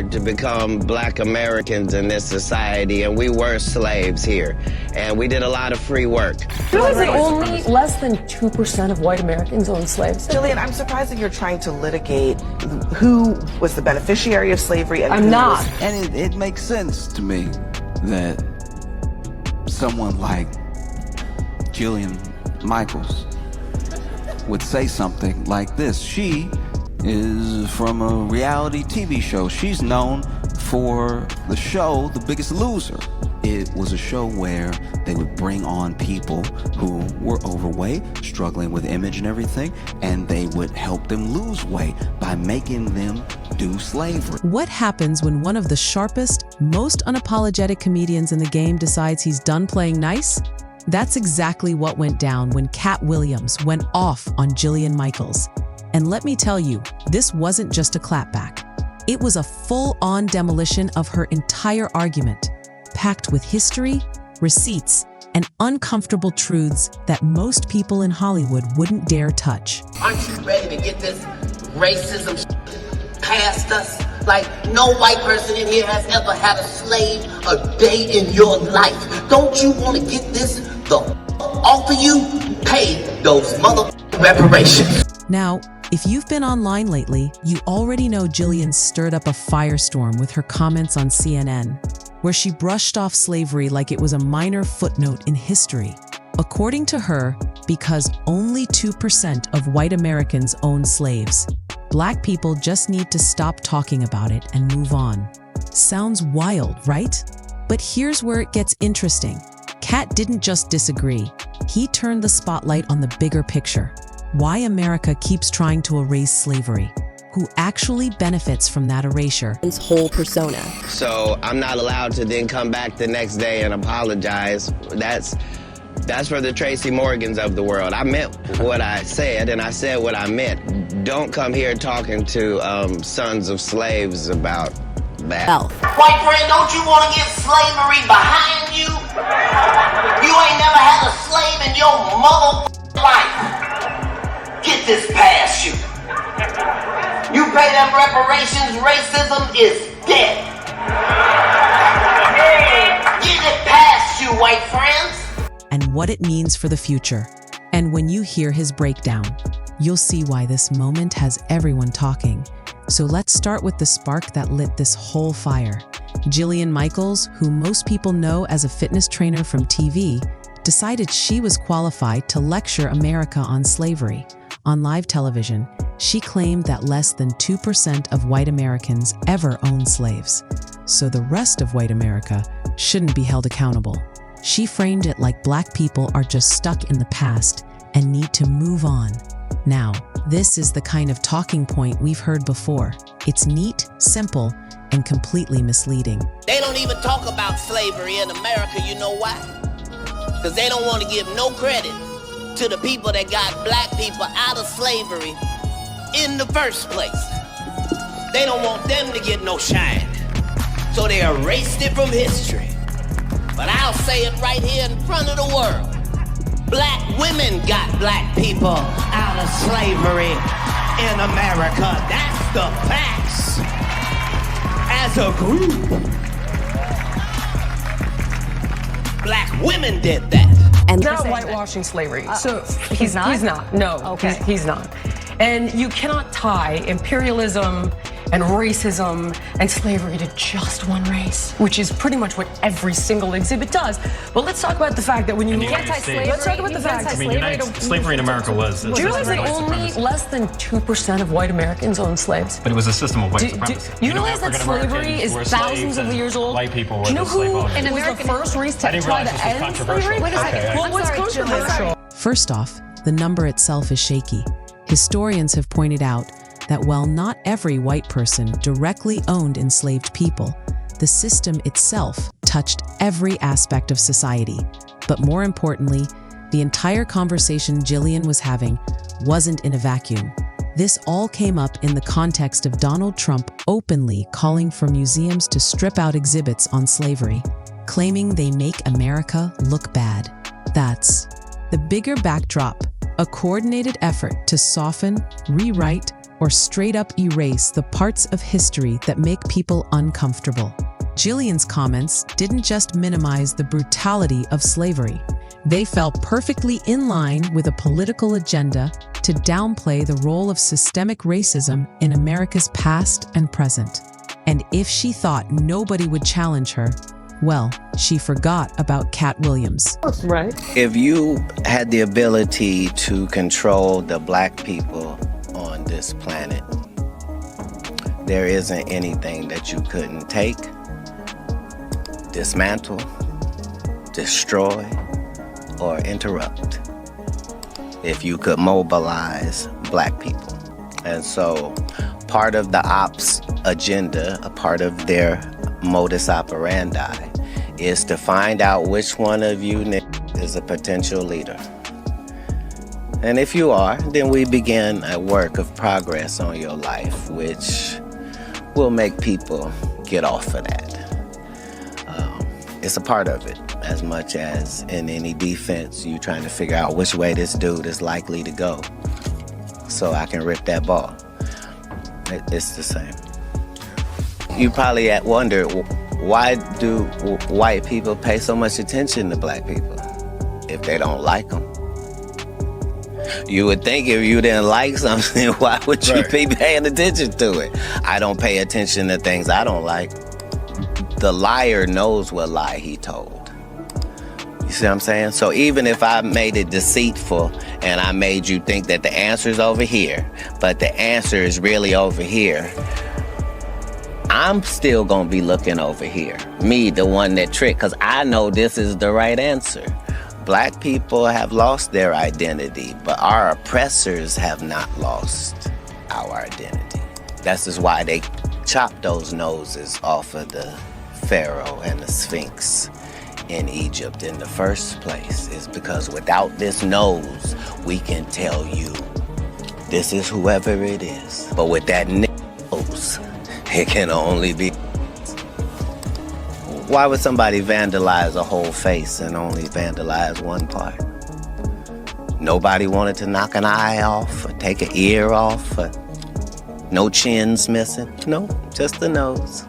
hard to become Black Americans in this society, and we were slaves here, and we did a lot of free work. You realize that only less than 2% of white Americans own slaves? Jillian, I'm surprised that you're trying to litigate who was the beneficiary of slavery and I'm not. And it makes sense to me that someone like Jillian Michaels would say something like this. She is from a reality TV show. She's known for the show The Biggest Loser. It was a show where they would bring on people who were overweight, struggling with image and everything, and they would help them lose weight by making them do slavery. What happens when one of the sharpest, most unapologetic comedians in the game decides he's done playing nice? That's exactly what went down when Katt Williams went off on Jillian Michaels. And let me tell you, this wasn't just a clapback. It was a full-on demolition of her entire argument, packed with history, receipts, and uncomfortable truths that most people in Hollywood wouldn't dare touch. Aren't you ready to get this racism past us? Like, no white person in here has ever had a slave a day in your life. Don't you want to get this the off of you? Pay those reparations. Now, if you've been online lately, you already know Jillian stirred up a firestorm with her comments on CNN, where she brushed off slavery like it was a minor footnote in history. According to her, because only 2% of white Americans own slaves, Black people just need to stop talking about it and move on. Sounds wild, right? But here's where it gets interesting. Katt didn't just disagree. He turned the spotlight on the bigger picture. Why America keeps trying to erase slavery. Who actually benefits from that erasure. His whole persona. So I'm not allowed to then come back the next day and apologize. That's for the Tracy Morgans of the world. I meant what I said, and I said what I meant. Don't come here talking to sons of slaves about that. White friend, don't you want to get slavery behind you? You ain't never had a slave in your mother life. Get this past you. You pay them reparations, racism is dead. Get it past you, white friends. And what it means for the future. And when you hear his breakdown, you'll see why this moment has everyone talking. So let's start with the spark that lit this whole fire. Jillian Michaels, who most people know as a fitness trainer from TV, decided she was qualified to lecture America on slavery. On live television, she claimed that less than 2% of white Americans ever owned slaves. So the rest of white America shouldn't be held accountable. She framed it like Black people are just stuck in the past and need to move on. Now, this is the kind of talking point we've heard before. It's neat, simple, and completely misleading. They don't even talk about slavery in America, you know why? Because they don't want to give no credit to the people that got Black people out of slavery in the first place. They don't want them to get no shine. So they erased it from history. But I'll say it right here in front of the world. Black women got Black people out of slavery in America. That's the facts. As a group, Black women did that. And not whitewashing slavery. So he's not? He's not. No, okay. He's not. And you cannot tie imperialism and racism and slavery to just one race, which is pretty much what every single exhibit does. But let's talk about the fact that when you anti-slavery, let's talk about the fact that slavery in America was. Do you realize that only less than 2% of white Americans own slaves? But it was a system of white supremacy. You realize that slavery is thousands of years old? White people were Do you know the slave who owners. was the first race to try to end slavery? Wait a second. Well, what's controversial? First off, the number itself is shaky. Historians have pointed out that while not every white person directly owned enslaved people, the system itself touched every aspect of society. But more importantly, the entire conversation Jillian was having wasn't in a vacuum. This all came up in the context of Donald Trump openly calling for museums to strip out exhibits on slavery, claiming they make America look bad. That's the bigger backdrop, a coordinated effort to soften, rewrite, or straight up erase the parts of history that make people uncomfortable. Jillian's comments didn't just minimize the brutality of slavery. They fell perfectly in line with a political agenda to downplay the role of systemic racism in America's past and present. And if she thought nobody would challenge her, well, she forgot about Katt Williams. That's right. If you had the ability to control the black people on this planet, there isn't anything that you couldn't take, dismantle, destroy, or interrupt if you could mobilize black people. And so part of the ops agenda, a part of their modus operandi, is to find out which one of you is a potential leader. And if you are, then we begin a work of progress on your life, which will make people get off of that. It's a part of it, as much as in any defense, you trying to figure out which way this dude is likely to go so I can rip that ball. It's the same. You probably wonder, why do white people pay so much attention to black people if they don't like them? You would think if you didn't like something, why would you be paying attention to it? I don't pay attention to things I don't like. The liar knows what lie he told. You see what I'm saying? So even if I made it deceitful and I made you think that the answer is over here, but the answer is really over here, I'm still gonna be looking over here. Me, the one that tricked, because I know this is the right answer. Black people have lost their identity, but our oppressors have not lost our identity. That's just why they chopped those noses off of the Pharaoh and the Sphinx in Egypt in the first place, is because without this nose, we can tell you this is whoever it is. But with that nose, it can only be. Why would somebody vandalize a whole face and only vandalize one part? Nobody wanted to knock an eye off or take an ear off or no chins missing. No, just the nose.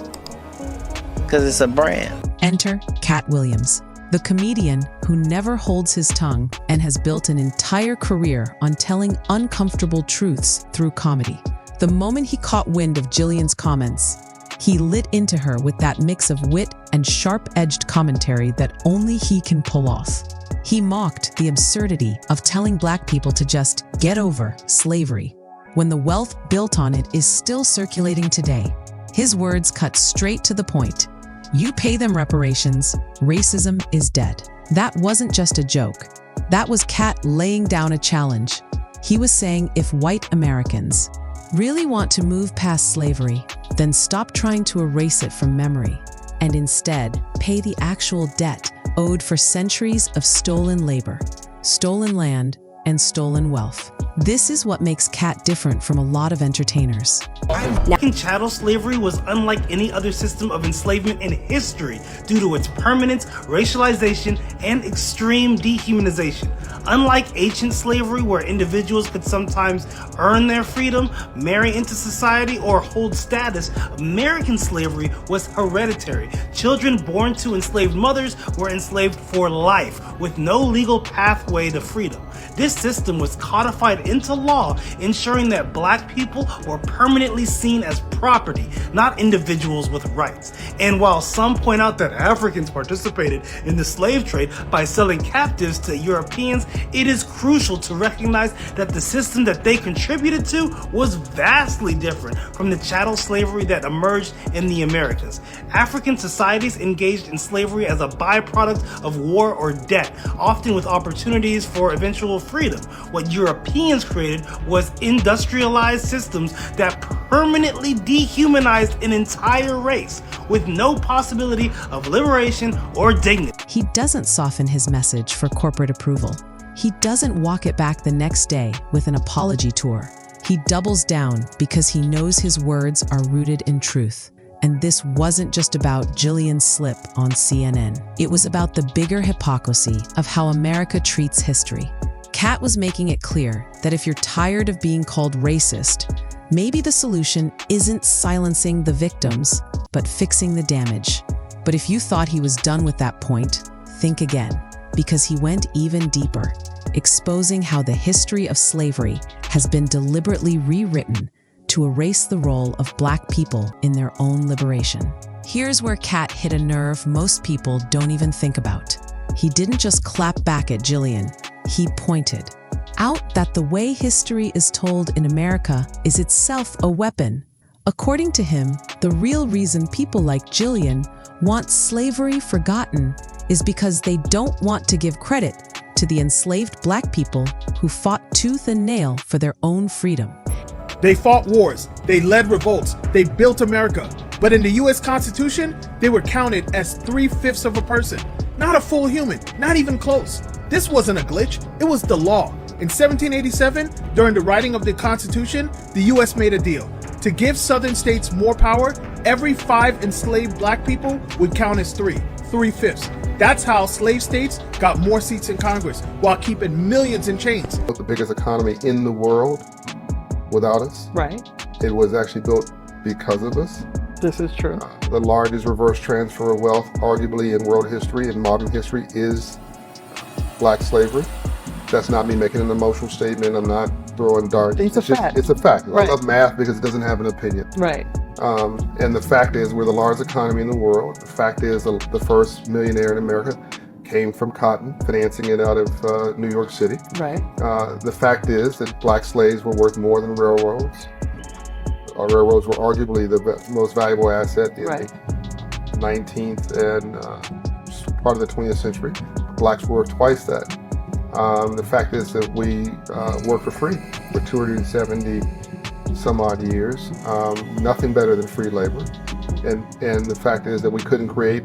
Because it's a brand. Enter Katt Williams, the comedian who never holds his tongue and has built an entire career on telling uncomfortable truths through comedy. The moment he caught wind of Jillian's comments, he lit into her with that mix of wit and sharp-edged commentary that only he can pull off. He mocked the absurdity of telling black people to just get over slavery when the wealth built on it is still circulating today. His words cut straight to the point. You pay them reparations, racism is dead. That wasn't just a joke. That was Katt laying down a challenge. He was saying if white Americans really want to move past slavery, then stop trying to erase it from memory, and instead pay the actual debt owed for centuries of stolen labor, stolen land, and stolen wealth. This is what makes Katt different from a lot of entertainers. African chattel slavery was unlike any other system of enslavement in history due to its permanence, racialization, and extreme dehumanization. Unlike ancient slavery, where individuals could sometimes earn their freedom, marry into society, or hold status, American slavery was hereditary. Children born to enslaved mothers were enslaved for life, with no legal pathway to freedom. This system was codified into law, ensuring that black people were permanently seen as property, not individuals with rights. And while some point out that Africans participated in the slave trade by selling captives to Europeans, it is crucial to recognize that the system that they contributed to was vastly different from the chattel slavery that emerged in the Americas. African societies engaged in slavery as a byproduct of war or debt, often with opportunities for eventual freedom. What Europeans created was industrialized systems that permanently dehumanized an entire race with no possibility of liberation or dignity. He doesn't soften his message for corporate approval. He doesn't walk it back the next day with an apology tour. He doubles down because he knows his words are rooted in truth. And this wasn't just about Jillian's slip on CNN. It was about the bigger hypocrisy of how America treats history. Katt was making it clear that if you're tired of being called racist, Maybe the solution isn't silencing the victims, but fixing the damage. But if you thought he was done with that point, think again, because he went even deeper, exposing how the history of slavery has been deliberately rewritten to erase the role of Black people in their own liberation. Here's where Katt hit a nerve most people don't even think about. He didn't just clap back at Jillian, he pointed out that the way history is told in America is itself a weapon. According to him, the real reason people like Jillian want slavery forgotten is because they don't want to give credit to the enslaved Black people who fought tooth and nail for their own freedom. They fought wars, they led revolts, they built America. But in the US Constitution, they were counted as 3/5 of a person. Not a full human, not even close. This wasn't a glitch, it was the law. In 1787, during the writing of the Constitution, the US made a deal. To give Southern states more power, every 5 enslaved Black people would count as 3/5. That's how slave states got more seats in Congress while keeping millions in chains. The biggest economy in the world without us. Right. It was actually built because of us. This is true. The largest reverse transfer of wealth, arguably in world history and modern history, is Black slavery. That's not me making an emotional statement. I'm not throwing darts. It's a fact. It's a fact. Right. I love math because it doesn't have an opinion. Right. And the fact is, we're the largest economy in the world. The fact is, the first millionaire in America came from cotton, financing it out of New York City. Right. The fact is that Black slaves were worth more than railroads. Our railroads were arguably the most valuable asset in the 19th and part of the 20th century. Blacks were worth twice that. The fact is that we worked for free for 270 some odd years. Nothing better than free labor. And the fact is that we couldn't create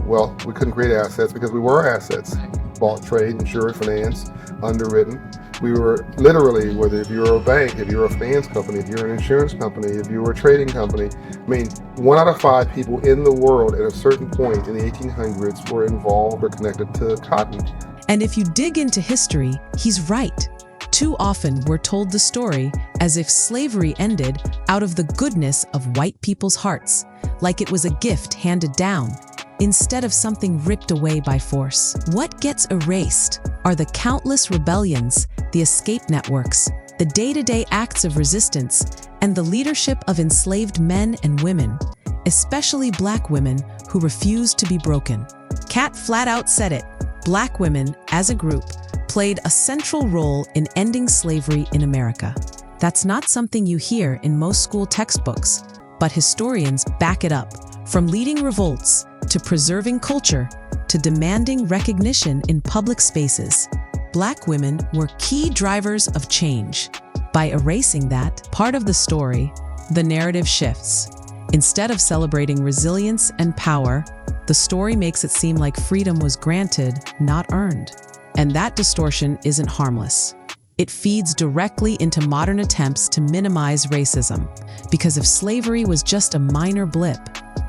wealth, we couldn't create assets because we were assets. Bought, trade, insurance, finance, underwritten. We were literally, whether if you're a bank, if you're a finance company, if you're an insurance company, if you were a trading company, I mean, 1 out of 5 people in the world at a certain point in the 1800s were involved or connected to cotton. And if you dig into history, he's right. Too often we're told the story as if slavery ended out of the goodness of white people's hearts, like it was a gift handed down, instead of something ripped away by force. What gets erased are the countless rebellions, the escape networks, the day-to-day acts of resistance, and the leadership of enslaved men and women, especially Black women who refused to be broken. Katt flat out said it. Black women, as a group, played a central role in ending slavery in America. That's not something you hear in most school textbooks, but historians back it up. From leading revolts, to preserving culture, to demanding recognition in public spaces, Black women were key drivers of change. By erasing that part of the story, the narrative shifts. Instead of celebrating resilience and power, the story makes it seem like freedom was granted, not earned. And that distortion isn't harmless. It feeds directly into modern attempts to minimize racism. Because if slavery was just a minor blip,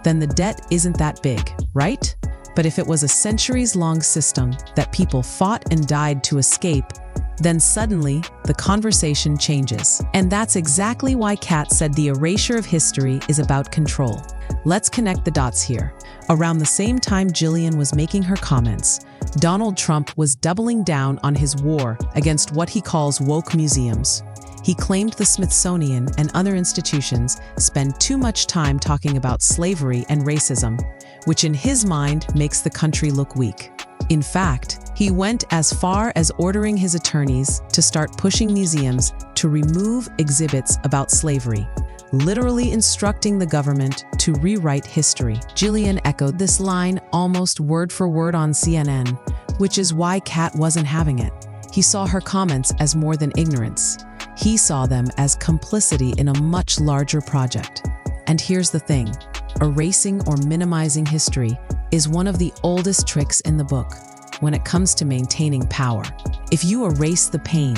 then the debt isn't that big, right? But if it was a centuries-long system that people fought and died to escape, then suddenly the conversation changes. And that's exactly why Katt said the erasure of history is about control. Let's connect the dots here. Around the same time Jillian was making her comments, Donald Trump was doubling down on his war against what he calls woke museums. He claimed the Smithsonian and other institutions spend too much time talking about slavery and racism, which in his mind makes the country look weak. In fact, he went as far as ordering his attorneys to start pushing museums to remove exhibits about slavery, literally instructing the government to rewrite history. Jillian echoed this line almost word for word on CNN, which is why Katt wasn't having it. He saw her comments as more than ignorance. He saw them as complicity in a much larger project. And here's the thing, erasing or minimizing history is one of the oldest tricks in the book when it comes to maintaining power. If you erase the pain,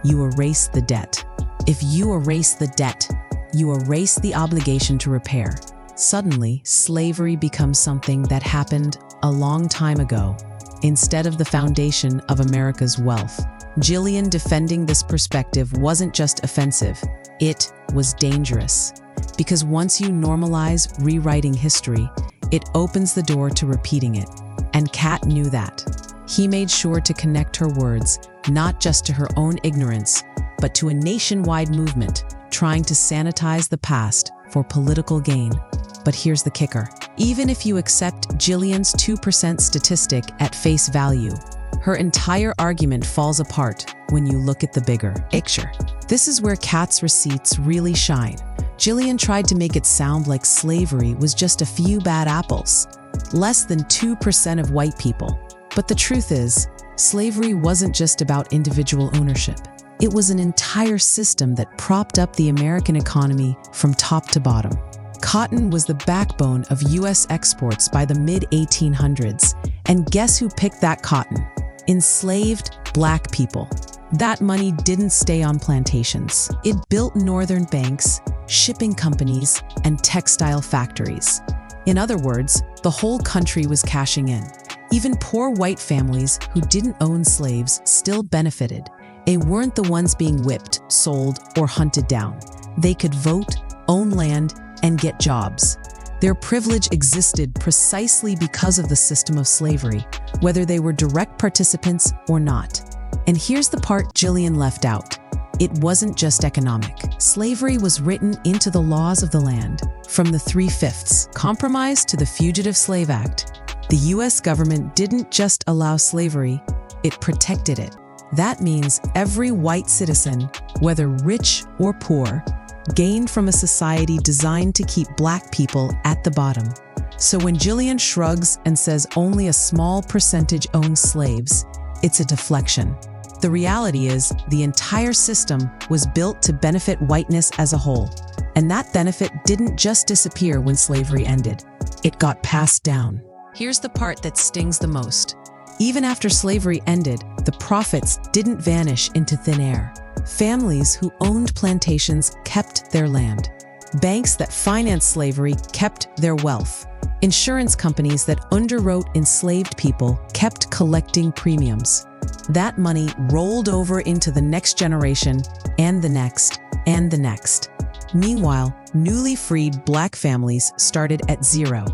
you erase the debt. If you erase the debt, you erase the obligation to repair. Suddenly, slavery becomes something that happened a long time ago, instead of the foundation of America's wealth. Jillian defending this perspective wasn't just offensive, it was dangerous. Because once you normalize rewriting history, it opens the door to repeating it. And Katt knew that. He made sure to connect her words, not just to her own ignorance, but to a nationwide movement trying to sanitize the past for political gain. But here's the kicker. Even if you accept Jillian's 2% statistic at face value, her entire argument falls apart when you look at the bigger picture. This is where Katt's receipts really shine. Jillian tried to make it sound like slavery was just a few bad apples, less than 2% of white people. But the truth is, slavery wasn't just about individual ownership. It was an entire system that propped up the American economy from top to bottom. Cotton was the backbone of U.S. exports by the mid-1800s. And guess who picked that cotton? Enslaved Black people. That money didn't stay on plantations. It built northern banks, shipping companies, and textile factories. In other words, the whole country was cashing in. Even poor white families who didn't own slaves still benefited. They weren't the ones being whipped, sold, or hunted down. They could vote, own land, and get jobs. Their privilege existed precisely because of the system of slavery, whether they were direct participants or not. And here's the part Jillian left out. It wasn't just economic. Slavery was written into the laws of the land. From the 3/5 Compromise to the Fugitive Slave Act, the U.S. government didn't just allow slavery, it protected it. That means every white citizen, whether rich or poor, gained from a society designed to keep Black people at the bottom. So when Jillian shrugs and says only a small percentage owns slaves, it's a deflection. The reality is, the entire system was built to benefit whiteness as a whole. And that benefit didn't just disappear when slavery ended. It got passed down. Here's the part that stings the most. Even after slavery ended, the profits didn't vanish into thin air. Families who owned plantations kept their land. Banks that financed slavery kept their wealth. Insurance companies that underwrote enslaved people kept collecting premiums. That money rolled over into the next generation, and the next, and the next. Meanwhile, newly freed Black families started at zero,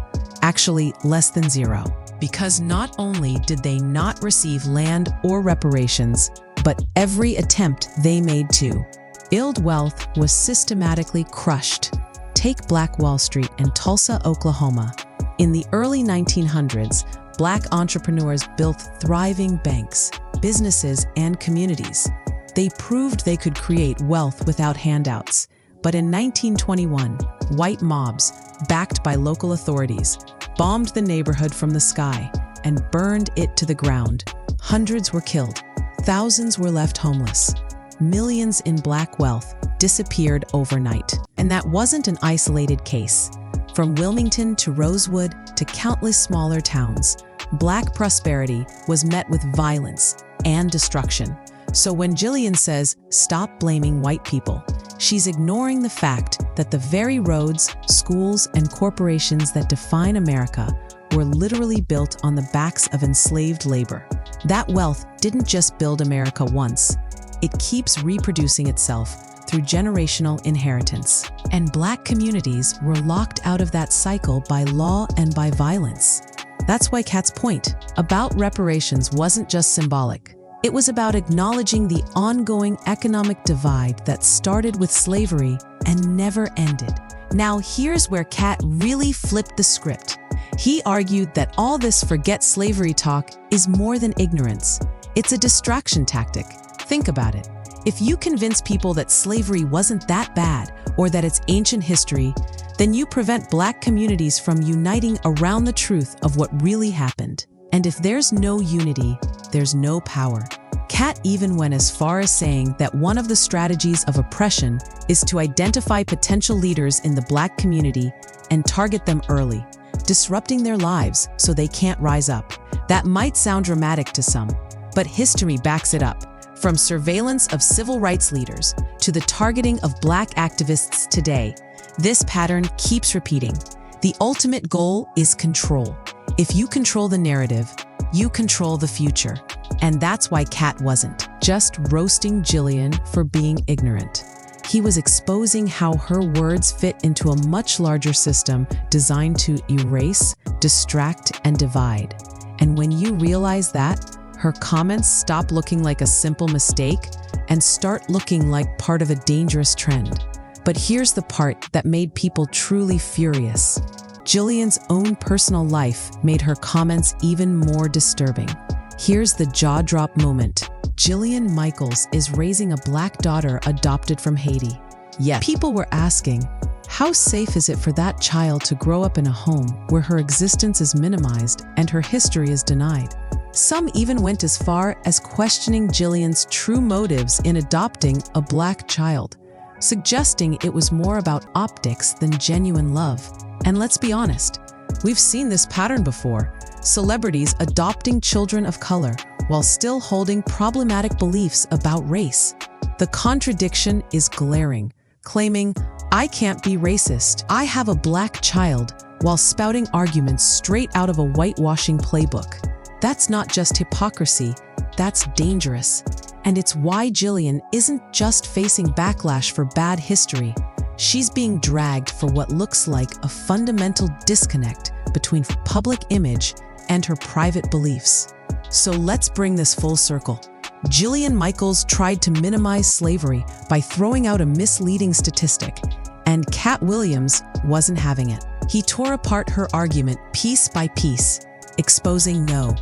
actually less than zero. Because not only did they not receive land or reparations, but every attempt they made to build wealth was systematically crushed. Take Black Wall Street in Tulsa, Oklahoma. In the early 1900s, Black entrepreneurs built thriving banks, businesses, and communities. They proved they could create wealth without handouts. But in 1921, white mobs, backed by local authorities, bombed the neighborhood from the sky and burned it to the ground. Hundreds were killed. Thousands were left homeless. Millions in Black wealth disappeared overnight. And that wasn't an isolated case. From Wilmington to Rosewood to countless smaller towns, Black prosperity was met with violence and destruction. So when Jillian says, "Stop blaming white people," she's ignoring the fact that the very roads, schools, and corporations that define America were literally built on the backs of enslaved labor. That wealth didn't just build America once. It keeps reproducing itself through generational inheritance. And Black communities were locked out of that cycle by law and by violence. That's why Katt's point about reparations wasn't just symbolic. It was about acknowledging the ongoing economic divide that started with slavery and never ended. Now here's where Katt really flipped the script. He argued that all this forget slavery talk is more than ignorance. It's a distraction tactic. Think about it. If you convince people that slavery wasn't that bad or that it's ancient history, then you prevent Black communities from uniting around the truth of what really happened. And if there's no unity, there's no power. Katt even went as far as saying that one of the strategies of oppression is to identify potential leaders in the Black community and target them early, disrupting their lives so they can't rise up. That might sound dramatic to some, but history backs it up. From surveillance of civil rights leaders to the targeting of Black activists today, this pattern keeps repeating. The ultimate goal is control. If you control the narrative, you control the future. And that's why Katt wasn't just roasting Jillian for being ignorant. He was exposing how her words fit into a much larger system designed to erase, distract, and divide. And when you realize that, her comments stop looking like a simple mistake and start looking like part of a dangerous trend. But here's the part that made people truly furious. Jillian's own personal life made her comments even more disturbing. Here's the jaw-drop moment. Jillian Michaels is raising a Black daughter adopted from Haiti. Yet people were asking, how safe is it for that child to grow up in a home where her existence is minimized and her history is denied? Some even went as far as questioning Jillian's true motives in adopting a Black child, suggesting it was more about optics than genuine love. And let's be honest, we've seen this pattern before. Celebrities adopting children of color while still holding problematic beliefs about race. The contradiction is glaring, claiming, I can't be racist, I have a Black child, while spouting arguments straight out of a whitewashing playbook. That's not just hypocrisy, that's dangerous. And it's why Jillian isn't just facing backlash for bad history. She's being dragged for what looks like a fundamental disconnect between public image and her private beliefs. So let's bring this full circle. Jillian Michaels tried to minimize slavery by throwing out a misleading statistic, and Katt Williams wasn't having it. He tore apart her argument piece by piece, exposing no,